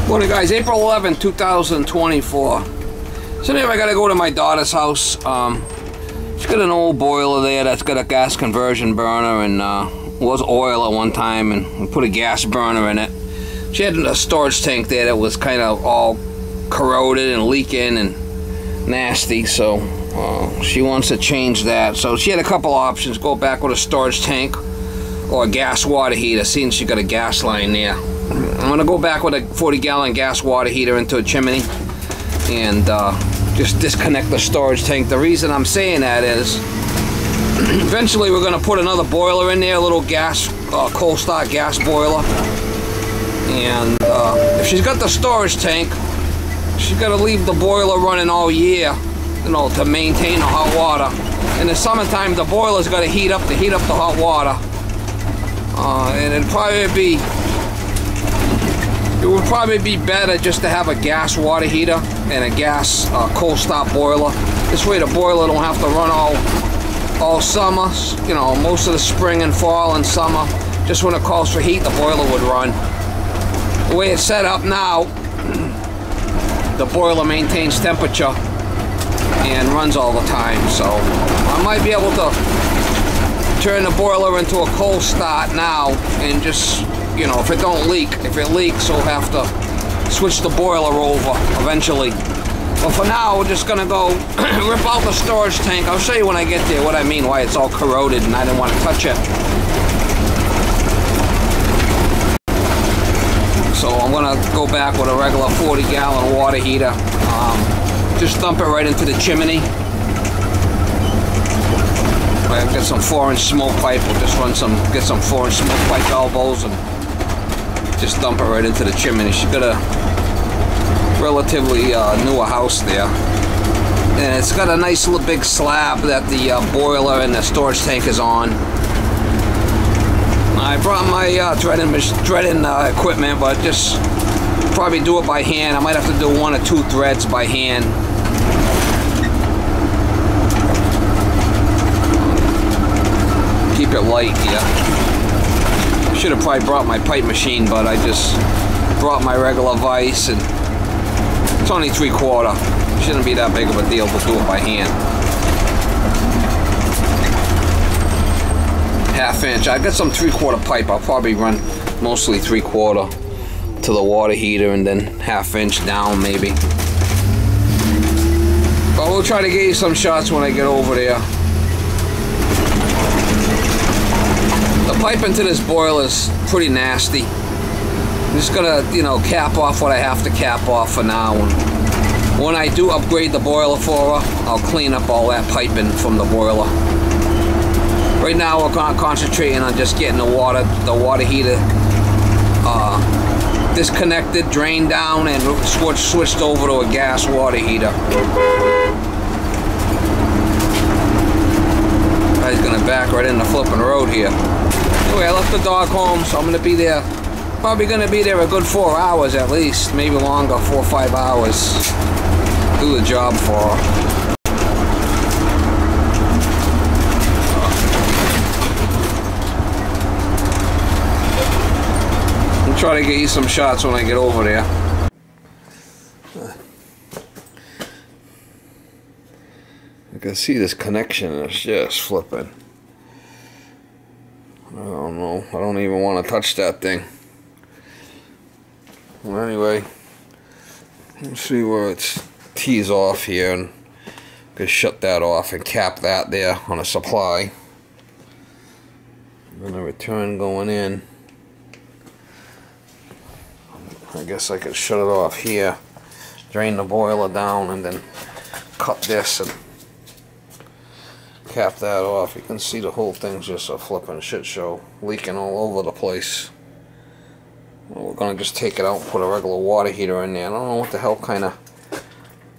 Morning guys, April 11, 2024. So anyway, I gotta go to my daughter's house. She's got an old boiler there that's got a gas conversion burner and was oil at one time, and we put a gas burner in it. She had a storage tank there that was kind of all corroded and leaking and nasty, so she wants to change that. So she had a couple options: go back with a storage tank or a gas water heater, seeing she got a gas line there. I'm gonna go back with a 40-gallon gas water heater into a chimney and just disconnect the storage tank. The reason I'm saying that is eventually we're gonna put another boiler in there, a little gas coal start gas boiler, and if she's got the storage tank, she's got to leave the boiler running all year, you know, to maintain the hot water. In the summertime, the boiler's got to heat up the hot water, and it would probably be better just to have a gas water heater and a gas coal start boiler. This way the boiler don't have to run all summer, you know, most of the spring and fall and summer. Just when it calls for heat, the boiler would run. The way it's set up now, the boiler maintains temperature and runs all the time, so I might be able to turn the boiler into a coal start now and just, you know, if it don't leak. If it leaks, we'll have to switch the boiler over eventually. But for now, we're just gonna go rip out the storage tank. I'll show you when I get there what I mean, why it's all corroded and I didn't want to touch it. So I'm gonna go back with a regular 40-gallon water heater. Just dump it right into the chimney. I've got some 4-inch smoke pipe. We'll just get some 4-inch smoke pipe elbows and just dump it right into the chimney. She's got a relatively newer house there, and it's got a nice little big slab that the boiler and the storage tank is on. I brought my threading equipment, but just probably do it by hand. I might have to do 1 or 2 threads by hand. Keep it light here. Should have probably brought my pipe machine, but I just brought my regular vise, and it's only 3/4. Shouldn't be that big of a deal to do it by hand. 1/2 inch. I got some 3/4 pipe. I'll probably run mostly 3/4 to the water heater and then 1/2 inch down maybe. But we'll try to get you some shots when I get over there. The pipe into this boiler is pretty nasty. I'm just gonna, you know, cap off what I have to cap off for now. And when I do upgrade the boiler for her, I'll clean up all that piping from the boiler. Right now we're concentrating on just getting the water heater disconnected, drained down, and switched over to a gas water heater. He's gonna back right in the flipping road here. Anyway, I left the dog home, so I'm gonna be there. Probably gonna be there a good 4 hours at least, maybe longer, 4 or 5 hours. Do the job for her. I'll try to get you some shots when I get over there. I can see this connection is just flipping. I don't know. I don't even want to touch that thing. Well, anyway, let's see where it's tees off here, and just shut that off and cap that there on a supply. And then a return going in. I guess I could shut it off here, drain the boiler down, and then cut this and cap that off. You can see the whole thing's just a flipping shit show, leaking all over the place. Well, we're gonna just take it out and put a regular water heater in there. I don't know what the hell kind of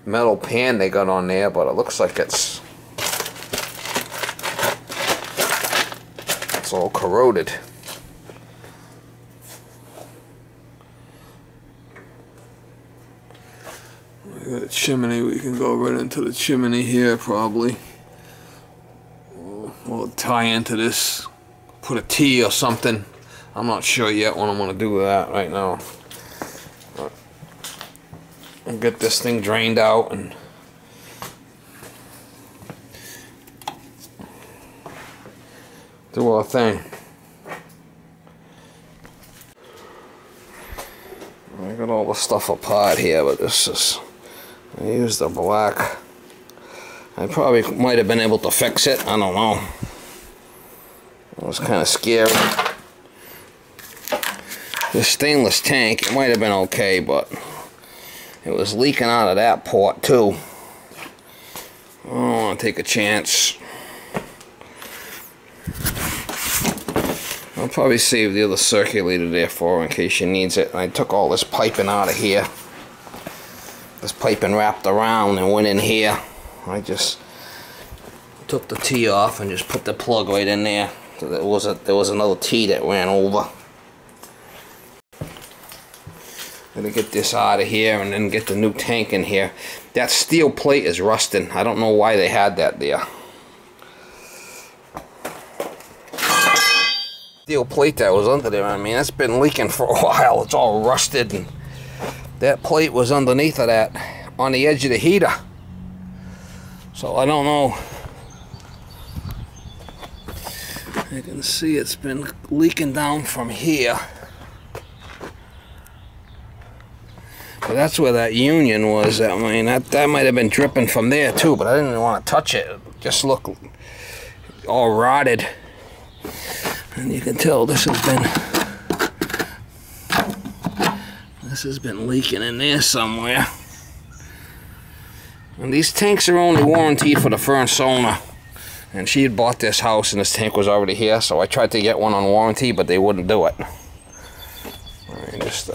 metal pan they got on there, but it looks like it's all corroded. We got a chimney. We can go right into the chimney here probably. We'll tie into this, put a T or something. I'm not sure yet what I'm going to do with that right now. and get this thing drained out and do our thing. I got all the stuff apart here, but this is, I used the black. I probably might have been able to fix it, I don't know. It was kind of scary. This stainless tank, it might have been okay, but it was leaking out of that port too. I don't want to take a chance. I'll probably save the other circulator there for her in case she needs it. I took all this piping out of here. This piping wrapped around and went in here. I just took the T off and just put the plug right in there. So there was another T that ran over. Gonna get this out of here and then get the new tank in here. That steel plate is rusting. I don't know why they had that there. Steel plate that was under there, I mean, that's been leaking for a while. It's all rusted, and that plate was underneath of that on the edge of the heater. So I don't know. You can see it's been leaking down from here. But that's where that union was. I mean, that might have been dripping from there too, but I didn't even want to touch it. It just looked all rotted. And you can tell this has been leaking in there somewhere. And these tanks are only warranted for the first owner. And she had bought this house and this tank was already here, so I tried to get one on warranty, but they wouldn't do it. Alright, just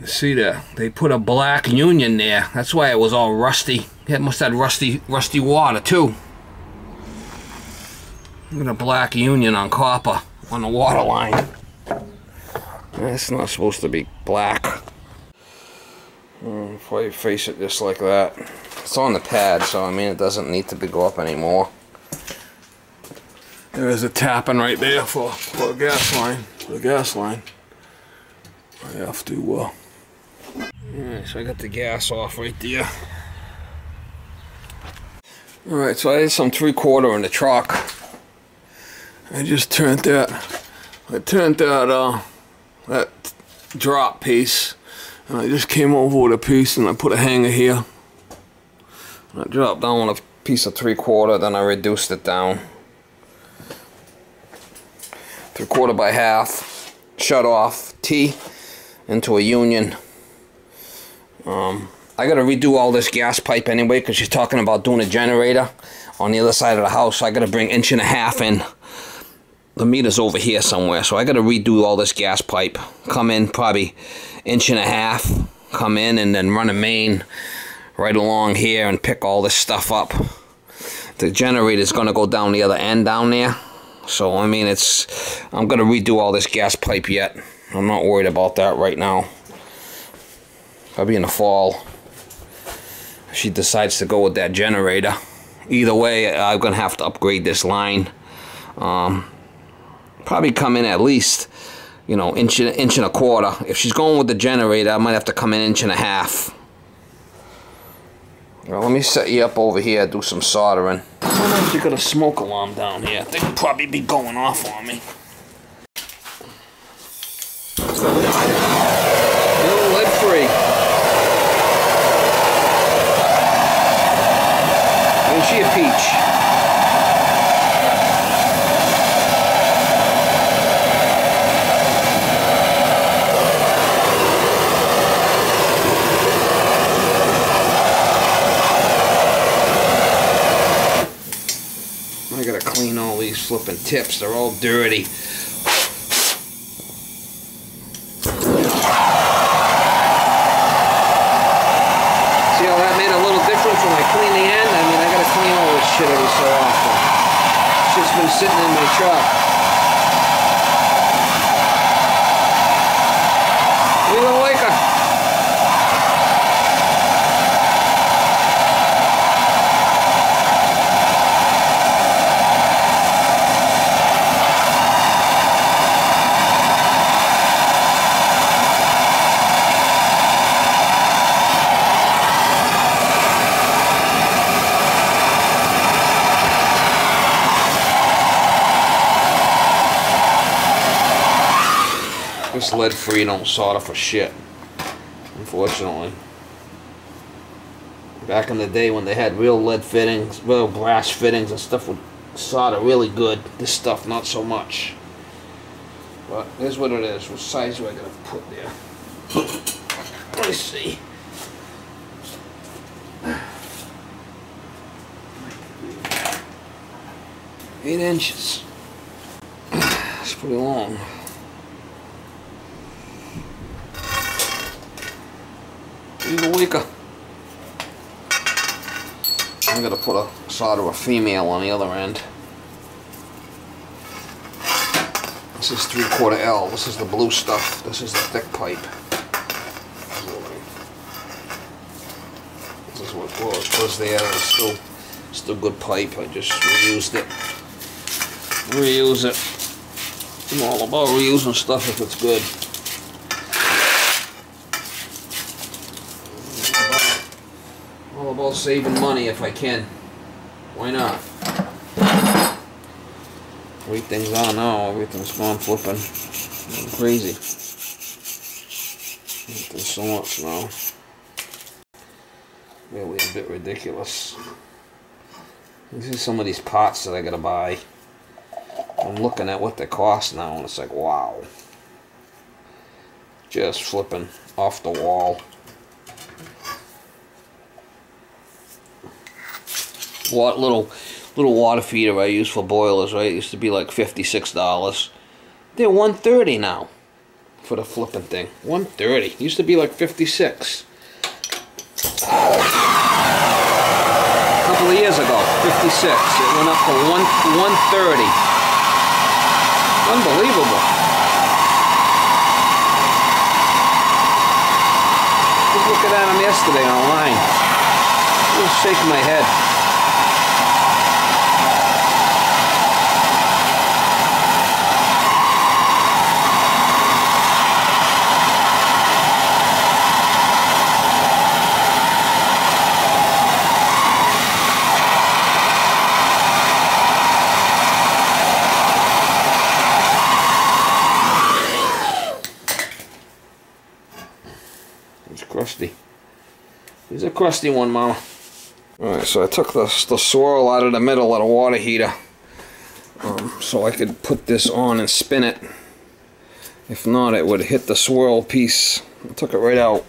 see that they put a black union there. That's why it was all rusty. It must have had rusty water too. Look at a black union on copper on the water line. That's not supposed to be black. If I face it just like that. It's on the pad, so I mean it doesn't need to go up anymore. There is a tapping right there for a gas line. The gas line. I have to. Alright, so I got the gas off right there. Alright, so I had some 3/4 in the truck. I just turned that. I turned that drop piece, and I just came over with a piece, and I put a hanger here. I dropped down with a piece of 3/4, then I reduced it down 3/4 by half, shut off T into a union. I gotta redo all this gas pipe anyway, because she's talking about doing a generator on the other side of the house, so I gotta bring 1.5 inches in. The meter's over here somewhere, so I gotta redo all this gas pipe. Come in probably 1.5 inches, come in and then run a main right along here and pick all this stuff up. The generator's gonna go down the other end down there, so I mean I'm gonna redo all this gas pipe yet. I'm not worried about that right now. Probably in the fall if she decides to go with that generator. Either way, I'm gonna have to upgrade this line. Probably come in at least, you know, inch and a quarter. If she's going with the generator, I might have to come in 1.5 inches. Well, let me set you up over here, do some soldering. I don't know if you got a smoke alarm down here. They could probably be going off on me. Little lead free. Ain't she a peach? I gotta clean all these flipping tips. They're all dirty. See how that made a little difference when I clean the end? I mean, I gotta clean all this shit every so often. Shit's been sitting in my truck. We don't like her. This lead-free don't solder for shit, unfortunately. Back in the day when they had real lead fittings, real brass fittings and stuff would solder really good. This stuff not so much. But here's what it is. What size do I gotta put there? Let me see. 8 inches. It's pretty long. Even weaker. I'm gonna put a solder a female on the other end. This is 3/4 L. This is the blue stuff. This is the thick pipe. This is what was there. It's still good pipe. I just reused it. Reuse it. I'm all about reusing stuff if it's good. All about saving money if I can. Why not? The way things are now, everything's gone flipping. I'm crazy. There's so much now. Really a bit ridiculous. These are some of these pots that I gotta buy. I'm looking at what they cost now and it's like, wow. Just flipping off the wall. What little water feeder I use for boilers, right? It used to be like $56. They're $130 now for the flipping thing. $130. Used to be like $56. A couple of years ago, $56. It went up to $130. Unbelievable. Just looking at them yesterday online. I was shaking my head. It's crusty. He's a crusty one, Mama. Alright, so I took the swirl out of the middle of the water heater so I could put this on and spin it. If not, it would hit the swirl piece. I took it right out.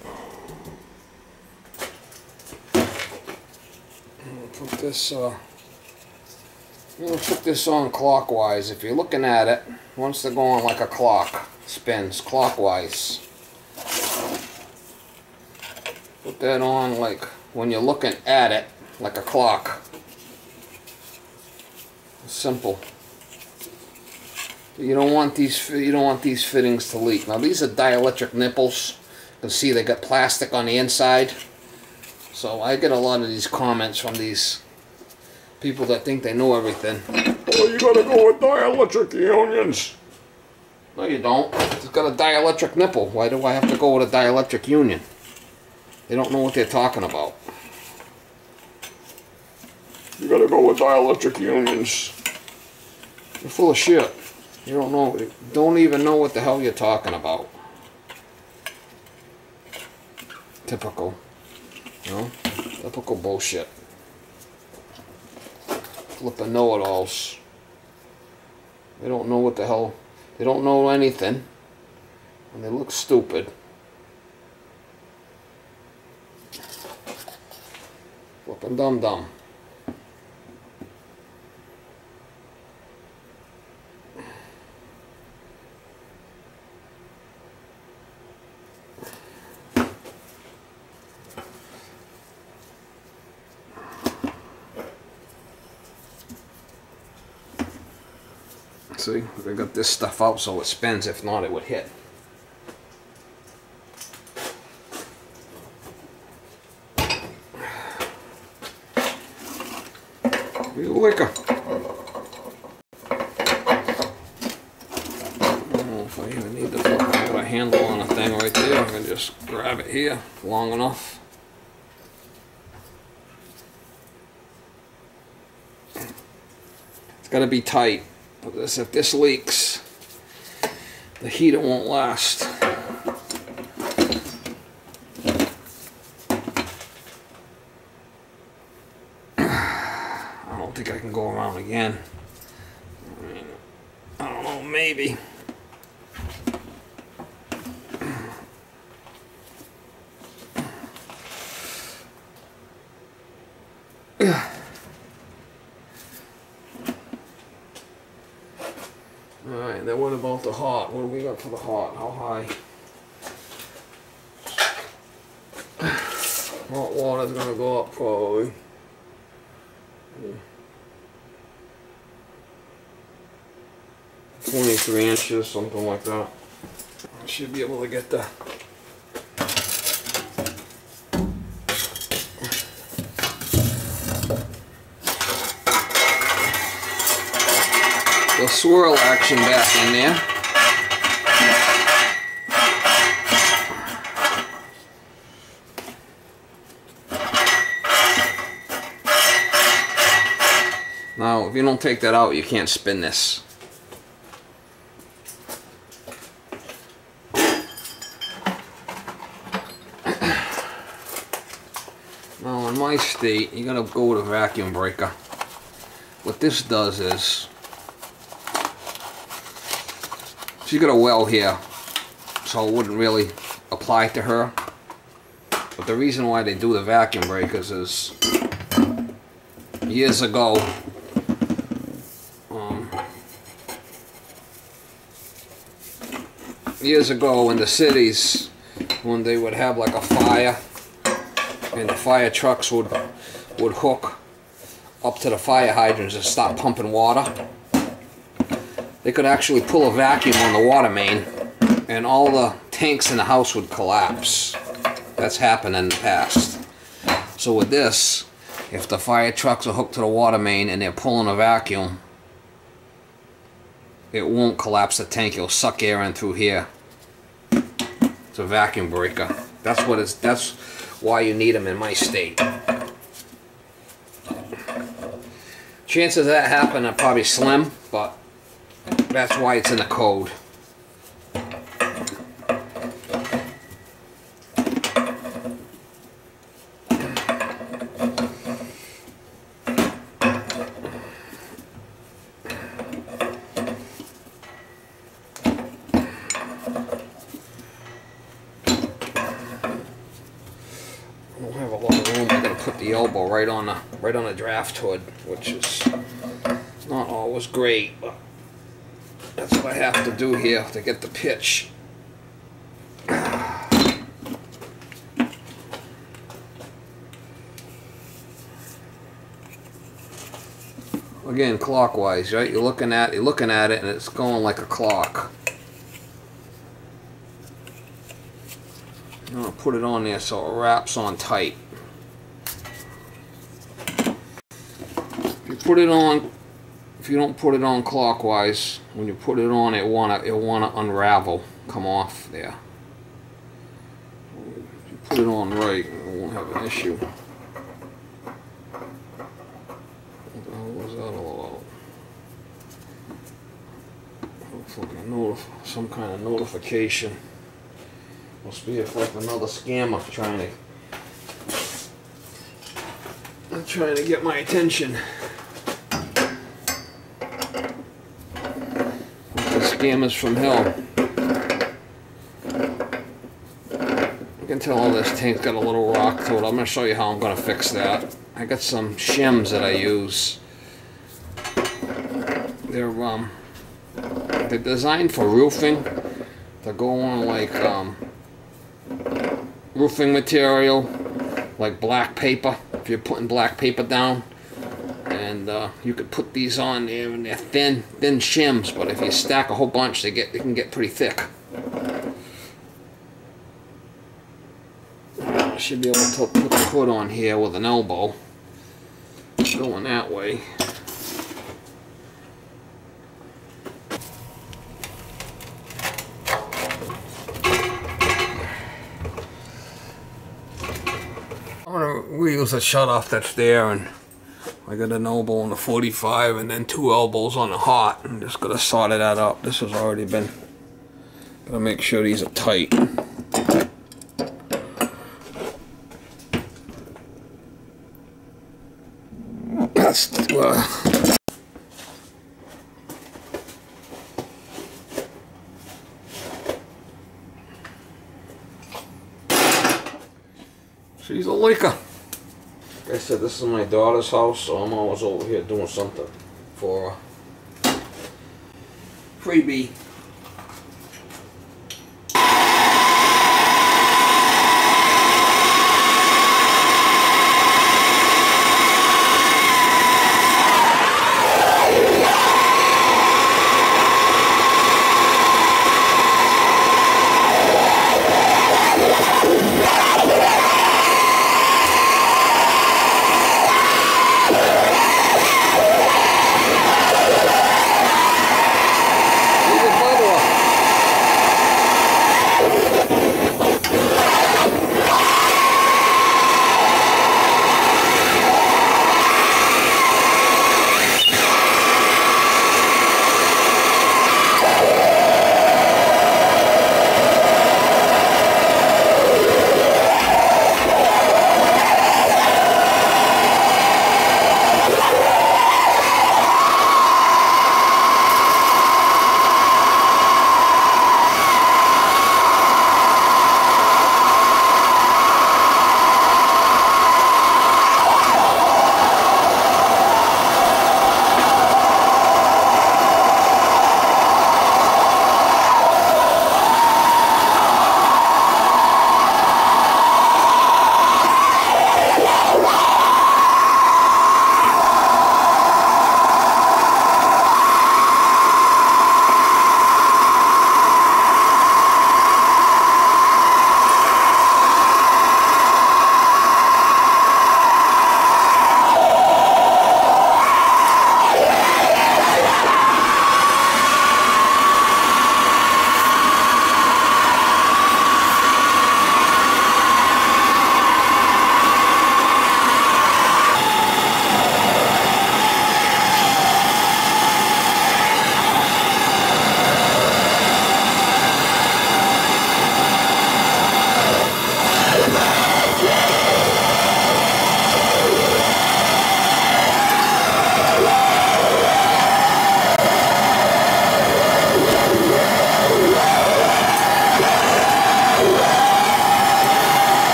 Put this, I'm going to put this on clockwise. If you're looking at it, once they're going like a clock, spins clockwise. Put that on like when you're looking at it, like a clock. Simple. You don't want these fittings to leak. Now these are dielectric nipples. You can see they got plastic on the inside. So I get a lot of these comments from these people that think they know everything. Oh, you gotta go with dielectric unions. No, you don't. It's got a dielectric nipple. Why do I have to go with a dielectric union? They don't know what they're talking about. You gotta go with dielectric unions. You're full of shit. You don't even know what the hell you're talking about. Typical. You know? Typical bullshit. Flippin' know-it-alls. They don't know what the hell. They don't know anything. And they look stupid. Flippin' dum-dum. See, I got this stuff out so it spins. If not, it would hit. Real liquor. I don't know if I even need to put a handle on a thing right there. I can just grab it here long enough. It's got to be tight. If this leaks, the heater won't last. I don't think I can go around again. I don't know, maybe. Alright, then what about the hot? What do we got for the hot? How high? Hot water's gonna go up probably. 23 inches, something like that. I should be able to get the swirl action back in there. Now, if you don't take that out, you can't spin this. Now, in my state, you gotta go with a vacuum breaker. What this does is, she's got a well here, so it wouldn't really apply to her. But the reason why they do the vacuum breakers is years ago, in the cities, when they would have like a fire, and the fire trucks would hook up to the fire hydrants and stop pumping water, they could actually pull a vacuum on the water main and all the tanks in the house would collapse. That's happened in the past. So with this, if the fire trucks are hooked to the water main and they're pulling a vacuum, it won't collapse the tank. It'll suck air in through here. It's a vacuum breaker. That's why you need them in my state. Chances of that happen are probably slim, but that's why it's in the code. I don't have a lot of room. I'm gonna put the elbow right on the draft hood, which is not always great, but that's what I have to do here to get the pitch. Again, clockwise, right? You're looking at it, and it's going like a clock. I'm gonna put it on there so it wraps on tight. If you don't put it on clockwise, when you put it on, it wanna unravel, come off there. If you put it on right, it won't have an issue. What the hell was that all about? Some kind of notification. Must be if like another scammer trying to get my attention. The scammers from hell. You can tell this tank's got a little rock to it. I'm going to show you how I'm going to fix that. I got some shims that I use. They're designed for roofing. They go on like roofing material, like black paper, if you're putting black paper down, and you could put these on there, and they're thin shims, but if you stack a whole bunch, they can get pretty thick. I should be able to put the hood on here with an elbow, going that way. We use a shutoff that's there, and I got an elbow on the 45 and then 2 elbows on the hot. I'm just gonna solder that up. This has already been Gotta make sure these are tight. That's she's a leaker. Like I said, this is my daughter's house, so I'm always over here doing something for her. Freebie.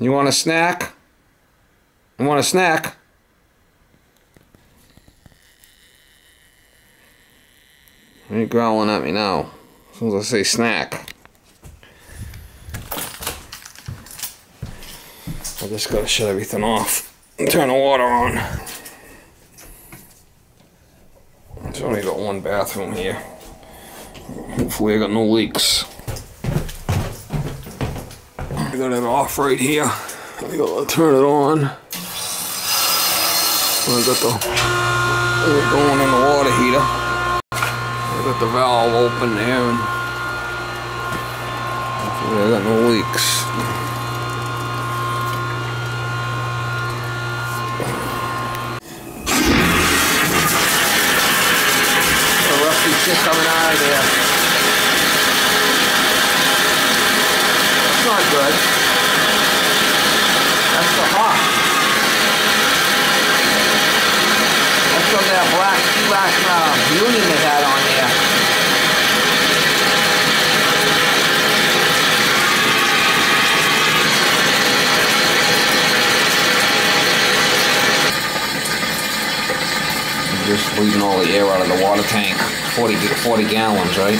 You want a snack? You want a snack? Why are you growling at me now? As soon as I say snack. I just gotta shut everything off and turn the water on. There's only got one bathroom here. Hopefully I got no leaks. I got it off right here. I gotta turn it on. I got it going in the water heater. I got the valve open there, and hopefully I got no leaks. A rusty shit coming out of there. That's not good. That's the hot. That's from that black union they had on here. bleeding all the air out of the water tank. 40 gallons, right?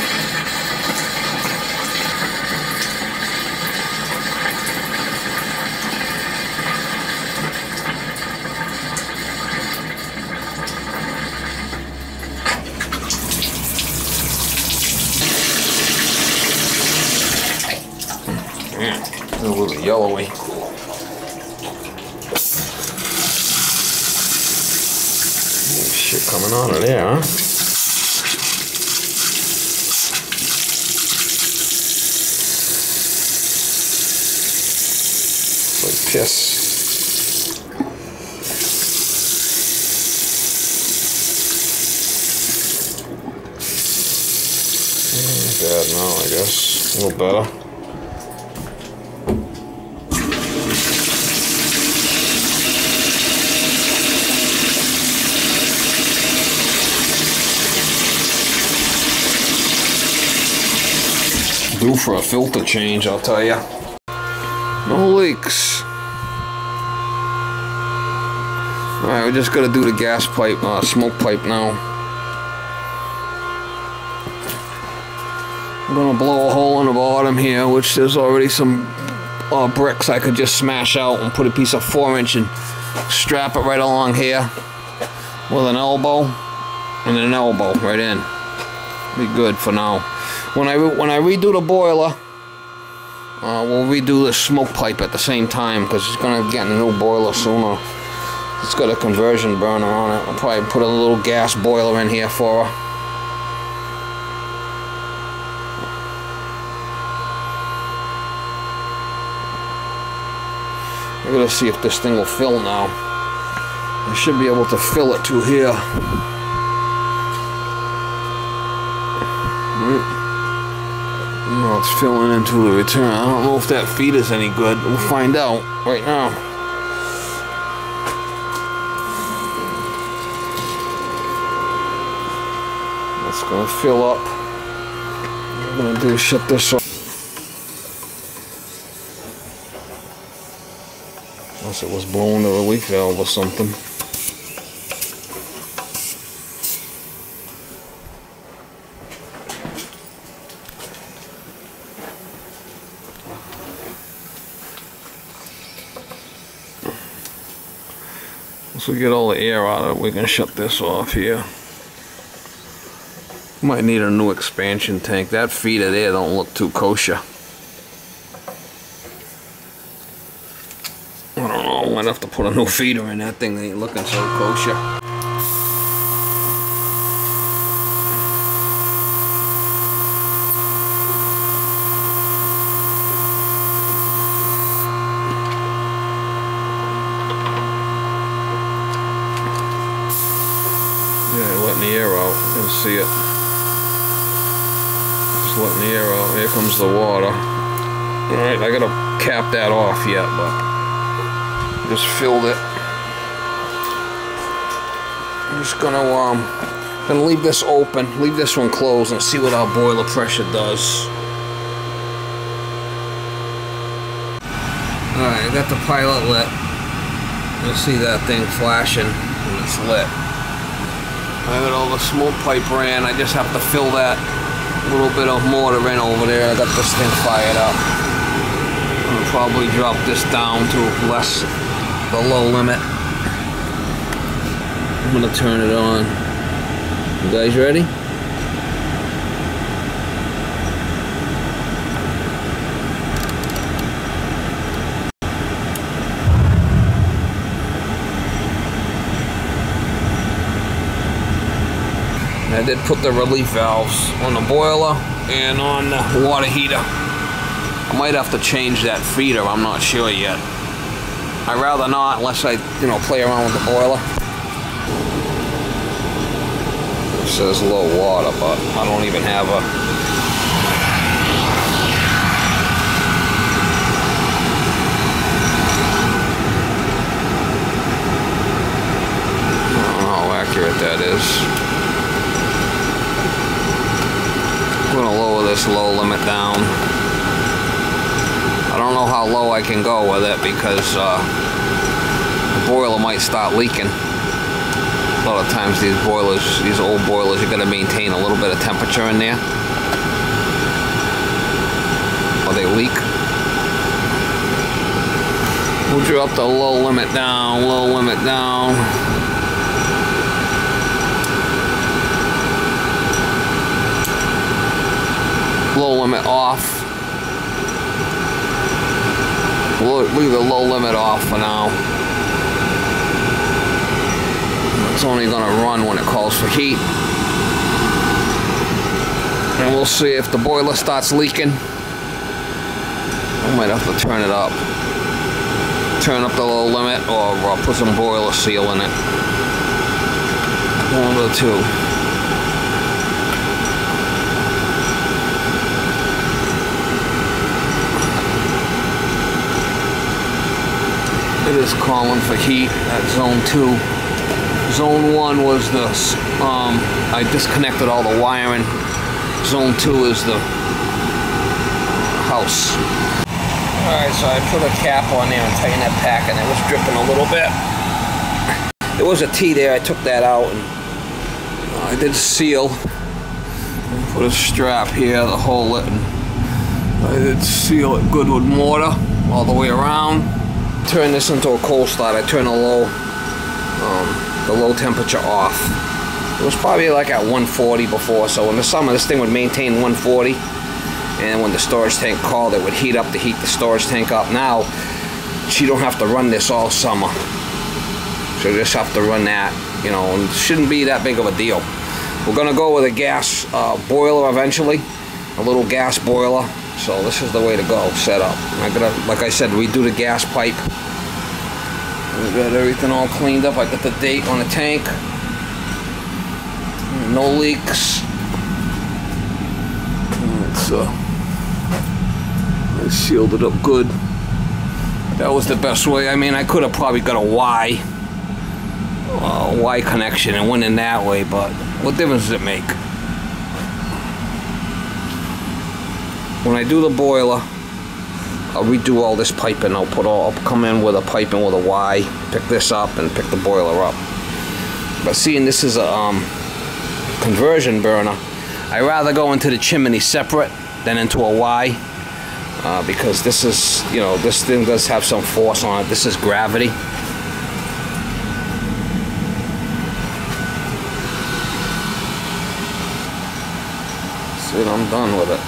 A little yellowy. Shit coming out of there, huh? It's like piss. Bad now, I guess. A little better. Due for a filter change, I'll tell you. No leaks. Alright, we just gotta do the gas pipe, smoke pipe now. I'm gonna blow a hole in the bottom here, which there's already some bricks I could just smash out and put a piece of 4-inch and strap it right along here with an elbow and an elbow right in. Be good for now. When I redo the boiler, we'll redo the smoke pipe at the same time because it's gonna get a new boiler sooner. It's got a conversion burner on it. I'll probably put a little gas boiler in here for her. I gotta see if this thing will fill now. I should be able to fill it to here. No, it's filling into the return. I don't know if that feed is any good. We'll find out right now. It's gonna fill up. What I'm gonna do is shut this off. Unless it was blowing the relief valve or something. Once we get all the air out of it, we can shut this off here. Might need a new expansion tank. That feeder there don't look too kosher. I don't know, I might have to put a new feeder in. That thing ain't looking so kosher. Letting the air out. You can see it. Just letting the air out. Here comes the water. Alright, I gotta cap that off yet, but just filled it. I'm just gonna leave this open, leave this one closed, and see what our boiler pressure does. Alright, I got the pilot lit. You'll see that thing flashing when it's lit. I got all the smoke pipe ran. I just have to fill that little bit of mortar in over there. I got this thing fired up. I'll probably drop this down to less the low limit. I'm gonna turn it on. You guys ready? I did put the relief valves on the boiler and on the water heater. I might have to change that feeder, I'm not sure yet. I'd rather not unless I, play around with the boiler. It says low water, but I don't even have a... I don't know how accurate that is. I'm going to lower this low limit down. I don't know how low I can go with it because the boiler might start leaking. A lot of times these boilers, these old boilers, you're gonna maintain a little bit of temperature in there, or they leak. We'll drop the low limit down, low limit down. Low limit off. We'll leave the low limit off for now. It's only gonna run when it calls for heat. And we'll see if the boiler starts leaking. I might have to turn it up. Turn up the low limit, or put some boiler seal in it. One of the two. It is calling for heat at zone 2. Zone 1 was the, I disconnected all the wiring. Zone 2 is the house. Alright, so I put a cap on there and tightened that pack, and it was dripping a little bit. There was a T there, I took that out, and I did seal. Put a strap here to hold it, and I did seal it good with mortar all the way around. Turn this into a cold start. I turned the low temperature off. It was probably like at 140 before, so in the summer this thing would maintain 140. And when the storage tank called, it would heat up to heat the storage tank up. Now, she don't have to run this all summer. She'll just have to run that, you know, and it shouldn't be that big of a deal. We're gonna go with a gas boiler eventually, a little gas boiler. So this is the way to go, set up. I gotta, like I said, redo the gas pipe. We got everything all cleaned up. I got the date on the tank. No leaks. So I sealed it up good. That was the best way. I mean, I could have probably got a Y connection and went in that way, but what difference does it make? When I do the boiler, I'll redo all this piping. I'll come in with a piping with a Y, pick this up, and pick the boiler up. But seeing this is a conversion burner, I rather go into the chimney separate than into a Y, because this is, you know, this thing does have some force on it. This is gravity. See, I'm done with it.